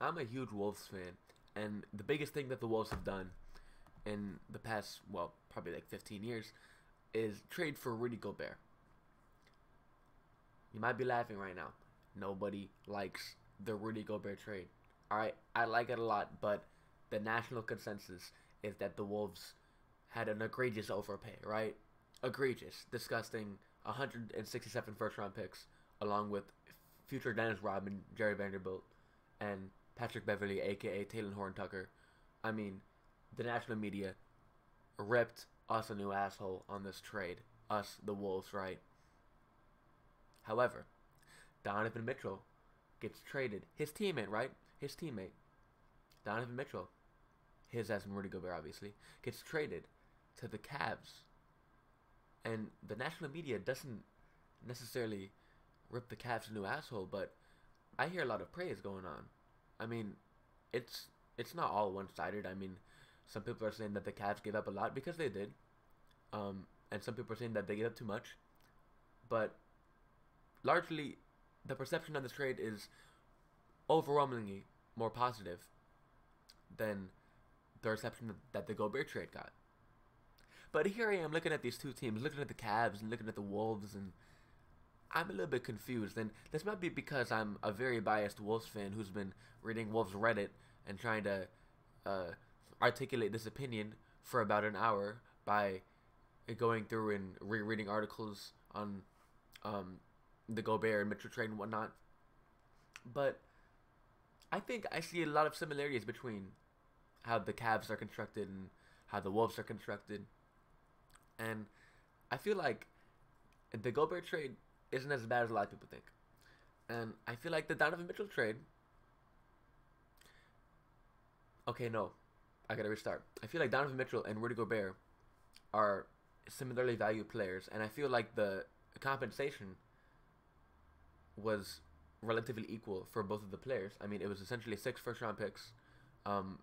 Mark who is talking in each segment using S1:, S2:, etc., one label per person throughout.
S1: I'm a huge Wolves fan, and the biggest thing that the Wolves have done in the past, well, probably like 15 years, is trade for Rudy Gobert. You might be laughing right now. Nobody likes the Rudy Gobert trade. Alright, I like it a lot, but the national consensus is that the Wolves had an egregious overpay, right? Egregious, disgusting 167 first round picks, along with future Dennis Rodman, Jerry Vanderbilt, and Patrick Beverly, aka Taylor Horn Tucker. I mean, the national media ripped us a new asshole on this trade. Us, the Wolves, right? However, Donovan Mitchell gets traded. His teammate, right? His teammate, Donovan Mitchell, his as in Rudy Gobert, obviously, gets traded to the Cavs. And the national media doesn't necessarily rip the Cavs a new asshole, but I hear a lot of praise going on. I mean, it's it's not all one-sided. I mean, some people are saying that the Cavs gave up a lot because they did, and some people are saying that they gave up too much. But largely, the perception of this trade is overwhelmingly more positive than the reception that the Gobert trade got. But here I am looking at these two teams, looking at the Cavs and looking at the Wolves, and I'm a little bit confused. And this might be because I'm a very biased Wolves fan who's been reading Wolves Reddit and trying to uh, articulate this opinion for about an hour by going through and rereading articles on the Gobert and Mitchell trade and whatnot. But I think I see a lot of similarities between how the Cavs are constructed and how the Wolves are constructed. And I feel like the Gobert trade isn't as bad as a lot of people think. And I feel like the Donovan Mitchell trade. Okay, no. I gotta restart. I feel like Donovan Mitchell and Rudy Gobert are similarly valued players. And I feel like the compensation was relatively equal for both of the players. I mean, it was essentially 6 first round picks, and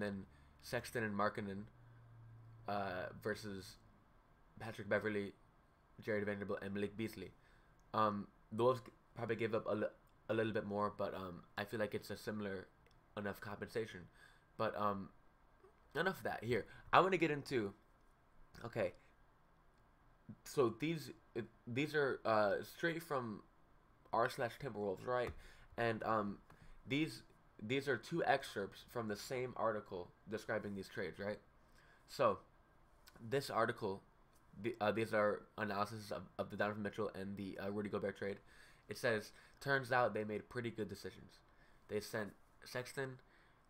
S1: then Sexton and Markkanen versus Patrick Beverly, Jared Vanderbilt, and Malik Beasley. The Wolves probably gave up a little bit more, but I feel like it's a similar enough compensation. But enough of that. Here, I want to get into. Okay, so these are straight from r/Timberwolves, right? And these are two excerpts from the same article describing these trades, right? So this article, these are analysis of the Donovan Mitchell and the Rudy Gobert trade. It says, turns out they made pretty good decisions. They sent Sexton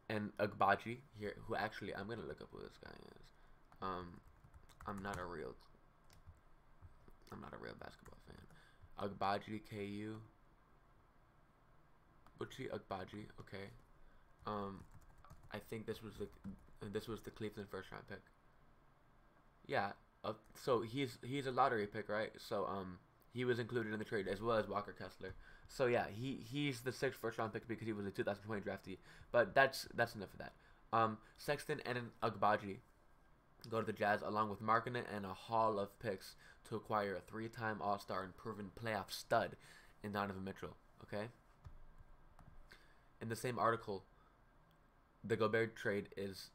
S1: and Agbaji here, who actually, I'm gonna look up who this guy is. I'm not a real basketball fan. Agbaji, KU. Buchi Agbaji, okay. I think this was the Cleveland first round pick. Yeah. So he's a lottery pick, right? So he was included in the trade as well as Walker Kessler. So yeah, he's the 6th first round pick because he was a 2020 draftee. But that's enough of that. Sexton and Agbaji go to the Jazz along with Markkanen and a haul of picks to acquire a 3-time All-Star and proven playoff stud in Donovan Mitchell. Okay. In the same article, the Gobert trade is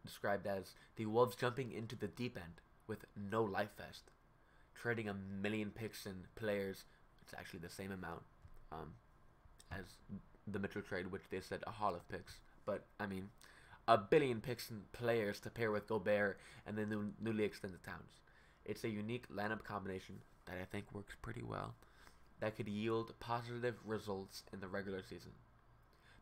S1: described as the Wolves jumping into the deep end with no life vest, trading 1,000,000 picks and players. It's actually the same amount as the Mitchell trade, which they said a haul of picks. But I mean, 1,000,000,000 picks and players to pair with Gobert and the newly extended Towns. It's a unique lineup combination that I think works pretty well, that could yield positive results in the regular season.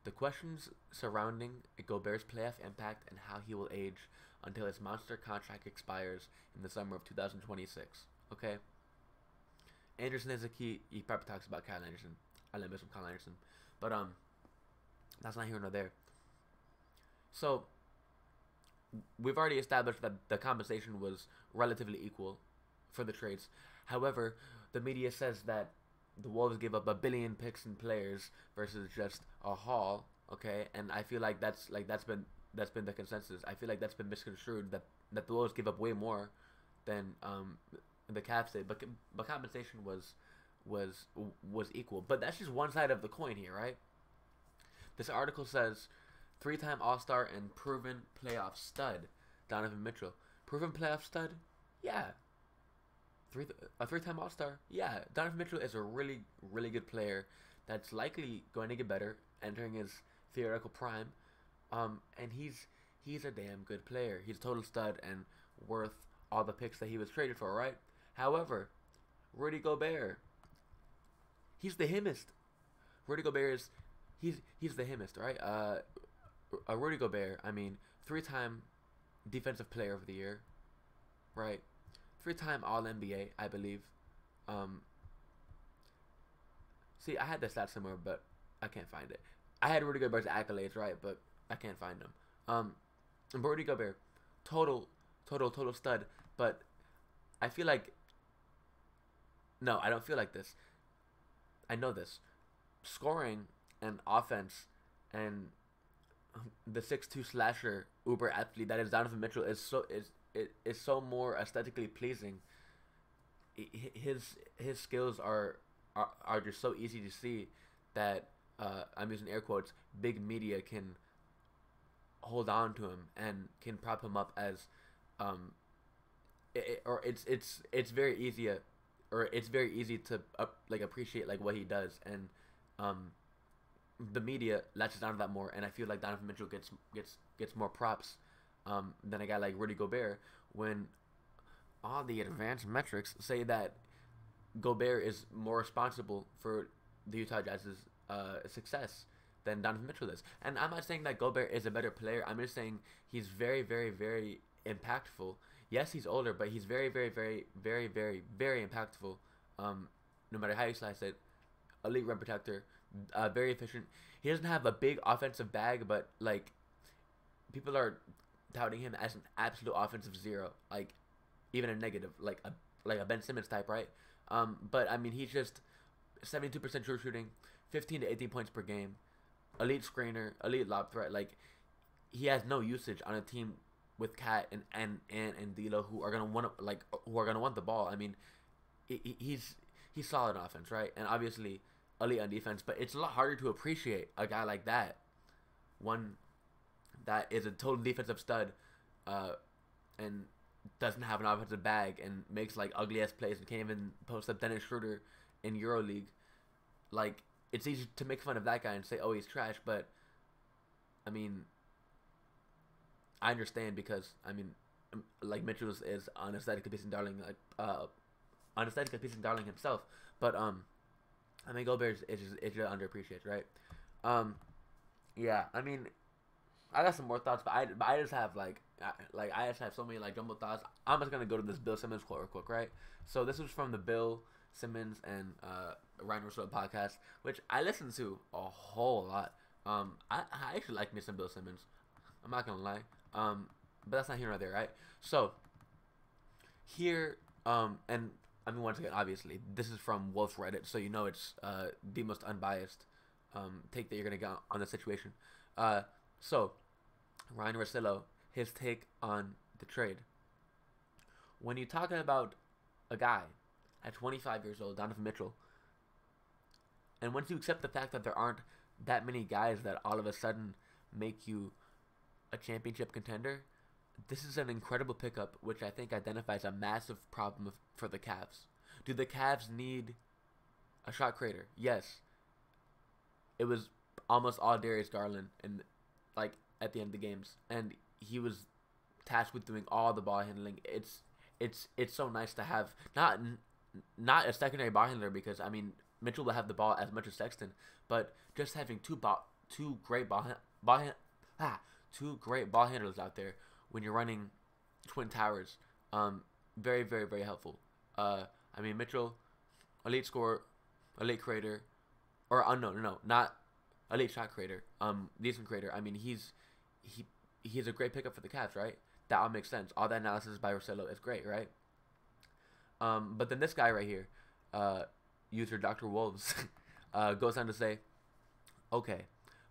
S1: The questions surrounding Gobert's playoff impact and how he will age until his monster contract expires in the summer of 2026. Okay? Anderson is a key. He probably talks about Kyle Anderson. I love me some Kyle Anderson. But that's not here nor there. So we've already established that the compensation was relatively equal for the trades. However, the media says that the Wolves gave up 1,000,000,000 picks and players versus just a haul. Okay, and I feel like that's been the consensus. I feel like that's been misconstrued. That the Wolves gave up way more than the Cavs did, but compensation was equal. But that's just one side of the coin here, right? This article says three-time All-Star and proven playoff stud, Donovan Mitchell. Proven playoff stud? Yeah. A three-time All-Star? Yeah. Donovan Mitchell is a really, really good player that's likely going to get better, entering his theoretical prime. And he's a damn good player. He's a total stud and worth all the picks that he was traded for, right? However, Rudy Gobert, he's the himmest. Rudy Gobert is he's the himmest, right? Rudy Gobert, I mean, three-time defensive player of the year, right? Three-time All NBA, I believe. See, I had the stats somewhere, but I can't find it. I had Rudy Gobert's accolades, right? But I can't find them. Rudy Gobert, total stud. But I feel like, no, I don't feel like this. I know this. Scoring and offense and the 6'2" slasher uber athlete that is Donovan Mitchell is so more aesthetically pleasing. His skills are just so easy to see that I'm using air quotes. Big media can hold on to him and can prop him up as it's very easy to like appreciate like what he does, and the media latches onto that more, and I feel like Donovan Mitchell gets more props than a guy like Rudy Gobert, when all the advanced metrics say that Gobert is more responsible for the Utah Jazz's success than Donovan Mitchell is. And I'm not saying that Gobert is a better player. I'm just saying he's very, very, very impactful. Yes, he's older, but he's very, very, very, very, very, very impactful. No matter how you slice it, elite rim protector, very efficient. He doesn't have a big offensive bag, but like people are touting him as an absolute offensive zero, like even a negative, like a Ben Simmons type, right? But I mean, he's just 72% true shooting, 15 to 18 points per game, elite screener, elite lob threat. Like, he has no usage on a team with Cat and D'Lo who are gonna want the ball. I mean, he's solid on offense, right? And obviously elite on defense. But it's a lot harder to appreciate a guy like that, one that is a total defensive stud, and doesn't have an offensive bag and makes like ugly ass plays and can't even post up Dennis Schroeder in EuroLeague. Like, it's easy to make fun of that guy and say, oh, he's trash, but I mean, I understand, because I mean, like, Mitchell is an aesthetic pleasing darling, like an aesthetic pleasing darling himself. But I mean, Gobert is just underappreciated, right? Yeah, I mean, I got some more thoughts, but I just have I just have so many like jumbled thoughts. I'm just gonna go to this Bill Simmons quote real quick, right? So this was from the Bill Simmons and Ryan Russell podcast, which I listened to a whole lot. I actually like me some Bill Simmons. I'm not gonna lie. But that's not here nor there, right? So here, and I mean, once again, obviously, this is from Wolf Reddit, so you know it's the most unbiased take that you're gonna get on the situation. So Ryan Russillo, his take on the trade. When you're talking about a guy at 25 years old, Donovan Mitchell, and once you accept the fact that there aren't that many guys that all of a sudden make you a championship contender, this is an incredible pickup, which I think identifies a massive problem for the Cavs. Do the Cavs need a shot creator? Yes. It was almost all Darius Garland, and like at the end of the games, and he was tasked with doing all the ball handling. It's so nice to have not a secondary ball handler, because I mean, Mitchell will have the ball as much as Sexton, but just having two great ball handlers out there when you're running Twin Towers, very, very, very helpful. I mean, Mitchell, elite scorer, elite creator, or no, not elite shot creator, decent creator. I mean, he's a great pickup for the Cavs, right? That all makes sense. All that analysis by Russillo is great, right? But then this guy right here, user Dr. Wolves, goes on to say, okay,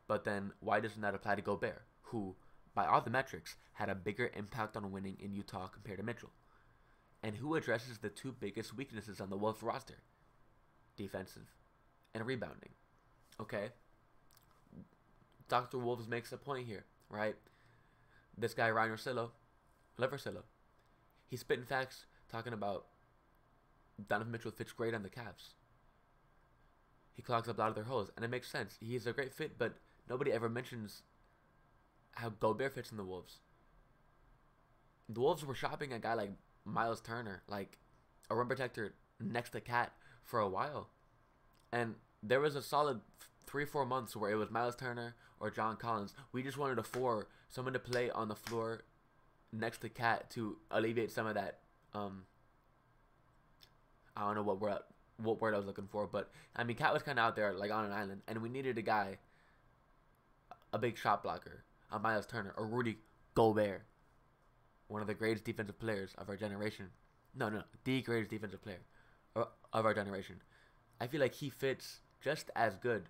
S1: but then why doesn't that apply to Gobert, who, by all the metrics, had a bigger impact on winning in Utah compared to Mitchell? And who addresses the two biggest weaknesses on the Wolves roster? Defensive and rebounding. Okay? Dr. Wolves makes a point here, right? This guy Ryan Leversillo, he's spitting facts talking about Donovan Mitchell fits great on the Cavs. He clogs up a lot of their holes, and it makes sense. He's a great fit, but nobody ever mentions how Gobert fits in the Wolves. The Wolves were shopping a guy like Miles Turner, like a rim protector next to Cat for a while. And there was a solid 3-4 months where it was Miles Turner or John Collins. We just wanted someone to play on the floor next to Cat to alleviate some of that. I don't know what word I was looking for, but I mean, Cat was kind of out there like on an island, and we needed a guy, a big shot blocker, a Miles Turner, or Rudy Gobert, one of the greatest defensive players of our generation. No, the greatest defensive player of our generation. I feel like he fits just as good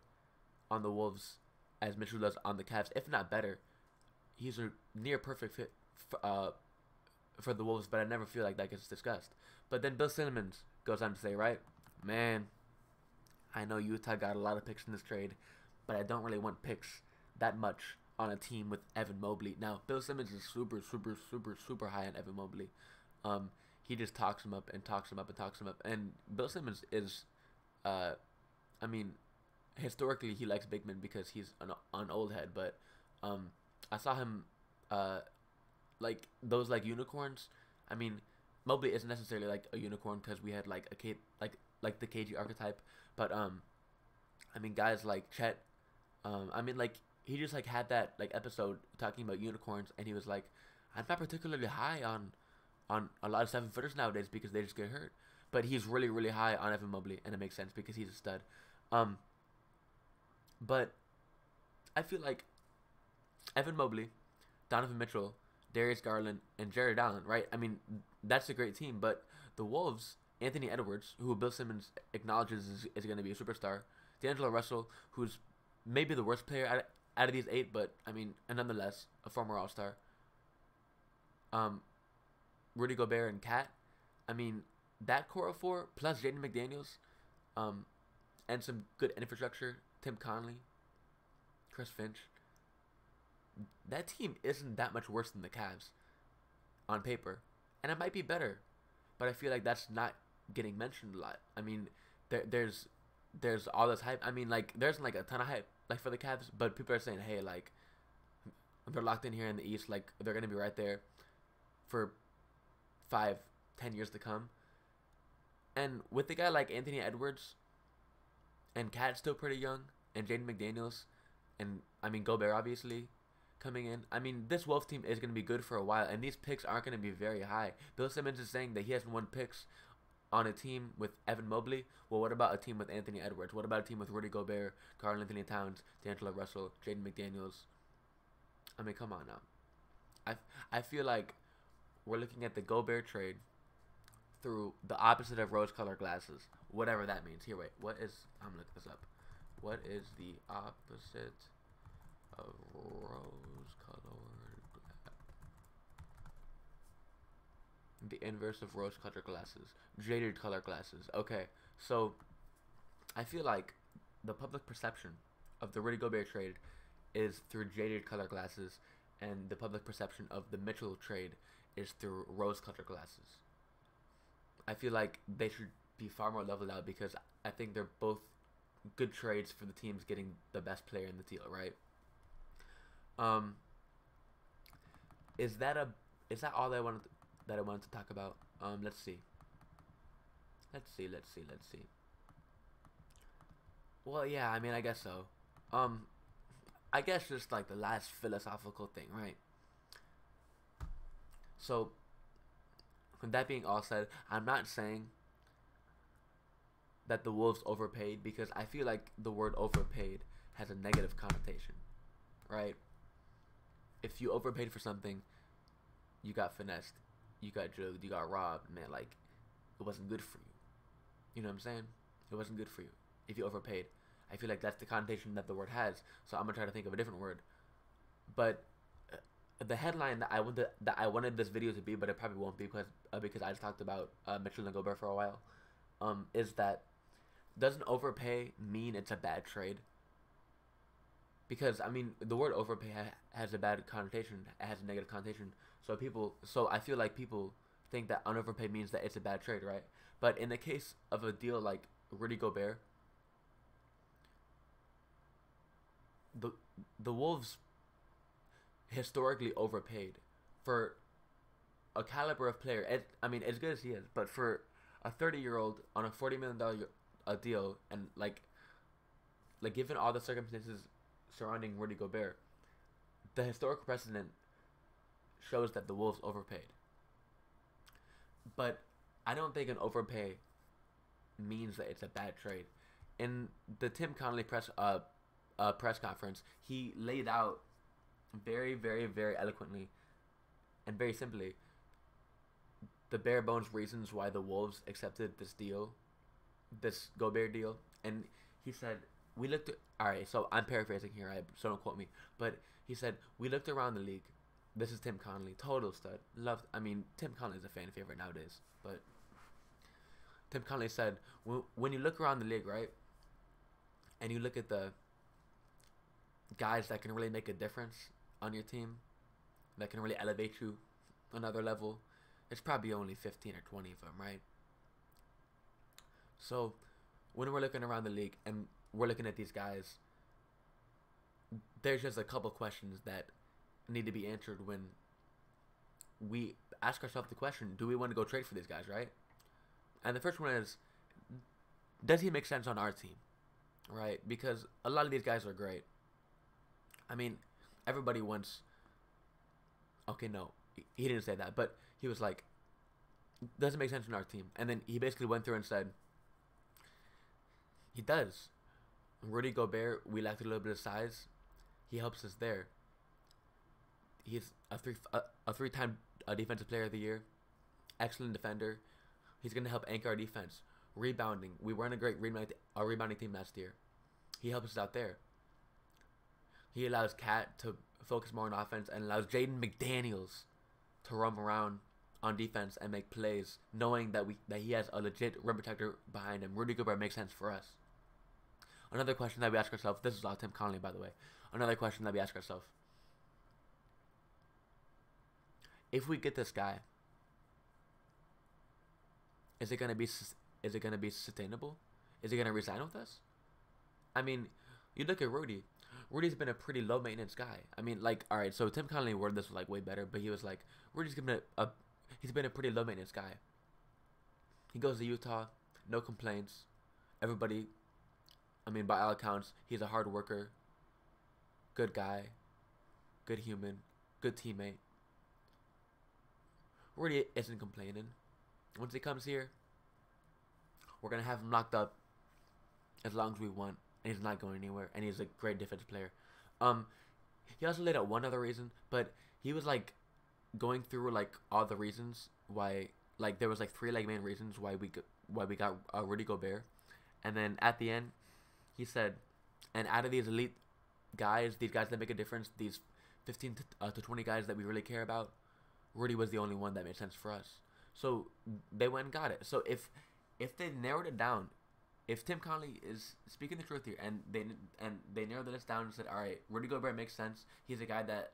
S1: on the Wolves as Mitchell does on the Cavs, if not better. He's a near perfect fit for the Wolves, but I never feel like that gets discussed. But then Bill Simmons goes on to say, right, man, I know Utah got a lot of picks in this trade, but I don't really want picks that much on a team with Evan Mobley. Now, Bill Simmons is super high on Evan Mobley. He just talks him up and talks him up and talks him up. And Bill Simmons is, I mean, historically he likes big men because he's an old head. But I saw him, like those like unicorns. I mean, Mobley isn't necessarily like a unicorn because we had like like the KG archetype. But I mean, guys like Chet. I mean, like he just like had that like episode talking about unicorns, and he was like, I'm not particularly high on a lot of 7-footers nowadays because they just get hurt. But he's really high on Evan Mobley, and it makes sense because he's a stud. But I feel like Evan Mobley, Donovan Mitchell, Darius Garland, and Jared Allen, right? I mean, that's a great team. But the Wolves, Anthony Edwards, who Bill Simmons acknowledges is going to be a superstar, D'Angelo Russell, who's maybe the worst player out of these 8, but I mean, and nonetheless, a former All-Star. Rudy Gobert and Cat. I mean, that core of 4 plus Jaden McDaniels, and some good infrastructure. Tim Conley, Chris Finch. That team isn't that much worse than the Cavs on paper, and it might be better, but I feel like that's not getting mentioned a lot. I mean, there's all this hype. I mean, like there's like a ton of hype like for the Cavs, but people are saying, hey, like they're locked in here in the East, like they're gonna be right there for 5-10 years to come. And with a guy like Anthony Edwards and Cat still pretty young, and Jaden McDaniels, and I mean Gobert obviously coming in, I mean this Wolves team is going to be good for a while, and these picks aren't going to be very high. Bill Simmons is saying that he hasn't won picks on a team with Evan Mobley. Well, what about a team with Anthony Edwards? What about a team with Rudy Gobert, Karl-Anthony Towns, D'Angelo Russell, Jaden McDaniels? I mean, come on now. I feel like we're looking at the Gobert trade through the opposite of rose-colored glasses, whatever that means. Here, wait, I'm gonna look this up. What is the opposite of rose-colored glasses? The inverse of rose-colored glasses. Jaded color glasses. Okay, so I feel like the public perception of the Rudy Gobert trade is through jaded color glasses, and the public perception of the Mitchell trade is through rose-colored glasses. I feel like they should be far more leveled out because I think they're both good trades for the teams getting the best player in the deal, right? Is that all that I wanted to talk about? Let's see. Well, yeah, I mean, I guess so. I guess just like the last philosophical thing, right? So, with that being all said, I'm not saying that the Wolves overpaid, because I feel like the word overpaid has a negative connotation, right? If you overpaid for something, you got finessed, you got drugged, you got robbed, man, like, it wasn't good for you. You know what I'm saying? It wasn't good for you if you overpaid. I feel like that's the connotation that the word has, so I'm gonna try to think of a different word. But the headline that I wanted this video to be, but it probably won't be because I just talked about Mitchell and Gobert for a while, is that doesn't overpay mean it's a bad trade? because I mean the word overpay has a bad connotation. It has a negative connotation. So I feel like people think that on overpay means that it's a bad trade, right? But in the case of a deal like Rudy Gobert, the the Wolves historically overpaid for a caliber of player. I mean, as good as he is, but for a 30-year-old on a $40 million a deal, and like given all the circumstances surrounding Rudy Gobert, the historical precedent shows that the Wolves overpaid. But I don't think an overpay means that it's a bad trade. In the Tim Connolly press conference, he laid out very, very, very eloquently and very simply the bare bones reasons why the Wolves accepted this deal, this Gobert deal. And he said, we looked at, all right, so I'm paraphrasing here, so don't quote me, but he said, we looked around the league. This is Tim Connolly, total stud. Loved, I mean, Tim Connolly is a fan favorite nowadays, but Tim Connolly said, when you look around the league, right, and you look at the guys that can really make a difference on your team, that can really elevate you another level, it's probably only 15 or 20 of them, right? So when we're looking around the league and we're looking at these guys, there's just a couple questions that need to be answered when we ask ourselves the question, do we want to go trade for these guys, right? And the first one is, does he make sense on our team, right? Because a lot of these guys are great. I mean, everybody wants, okay, no, he didn't say that, but he was like, doesn't make sense on our team. And then he basically went through and said, he does. Rudy Gobert, we lacked a little bit of size. He helps us there. He's a three-time defensive player of the year. Excellent defender. He's going to help anchor our defense. Rebounding. We weren't a great rebounding team last year. He helps us out there. He allows Cat to focus more on offense and allows Jaden McDaniels to roam around on defense and make plays, knowing that he has a legit rim protector behind him. Rudy Gobert makes sense for us. Another question that we ask ourselves, this is all Tim Connolly, by the way. Another question that we ask ourselves, if we get this guy, is it gonna be sustainable? Is he gonna resign with us? I mean, you look at Rudy. Rudy's been a pretty low maintenance guy. I mean, like, all right, so Tim Connolly worded this like way better, but he was like, Rudy's been he's been a pretty low maintenance guy. He goes to Utah, no complaints. Everybody, I mean, by all accounts, he's a hard worker, good guy, good human, good teammate. Rudy isn't complaining. Once he comes here, we're going to have him locked up as long as we want, and he's not going anywhere, and he's a great defensive player. He also laid out one other reason, but he was like going through like all the reasons why, like there was like three like main reasons why we got Rudy Gobert, and then at the end, he said, and out of these elite guys, these guys that make a difference, these 15 to 20 guys that we really care about, Rudy was the only one that made sense for us. So they went and got it. So if they narrowed it down, if Tim Connolly is speaking the truth here, and they narrowed the list down and said, all right, Rudy Gobert makes sense. He's a guy that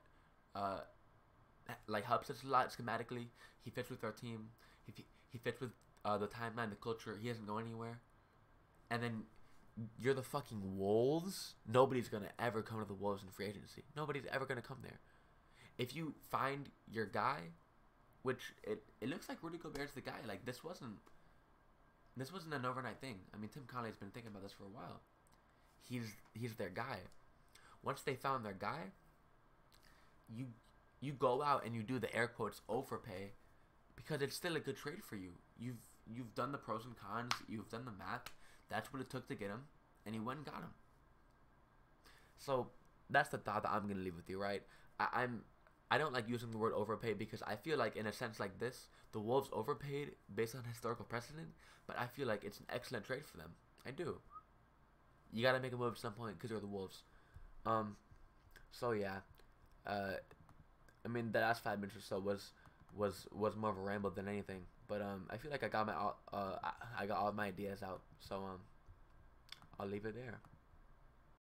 S1: like helps us a lot schematically. He fits with our team. He fits with the timeline, the culture. He doesn't go anywhere. And then you're the fucking Wolves. Nobody's gonna ever come to the Wolves in free agency. Nobody's ever gonna come there. If you find your guy, which it looks like Rudy Gobert's the guy. Like this wasn't an overnight thing. I mean, Tim Connolly's been thinking about this for a while. He's their guy. Once they found their guy, you go out and you do the air quotes overpay, because it's still a good trade for you. You've done the pros and cons. You've done the math. That's what it took to get him, and he went and got him. So that's the thought that I'm gonna leave with you, right? I don't like using the word overpay because I feel like in a sense like this, the Wolves overpaid based on historical precedent, but I feel like it's an excellent trade for them. I do. You gotta make a move at some point because you're the Wolves. So yeah, I mean the last 5 minutes or so was more of a ramble than anything, but I feel like I got all of my ideas out, so I'll leave it there.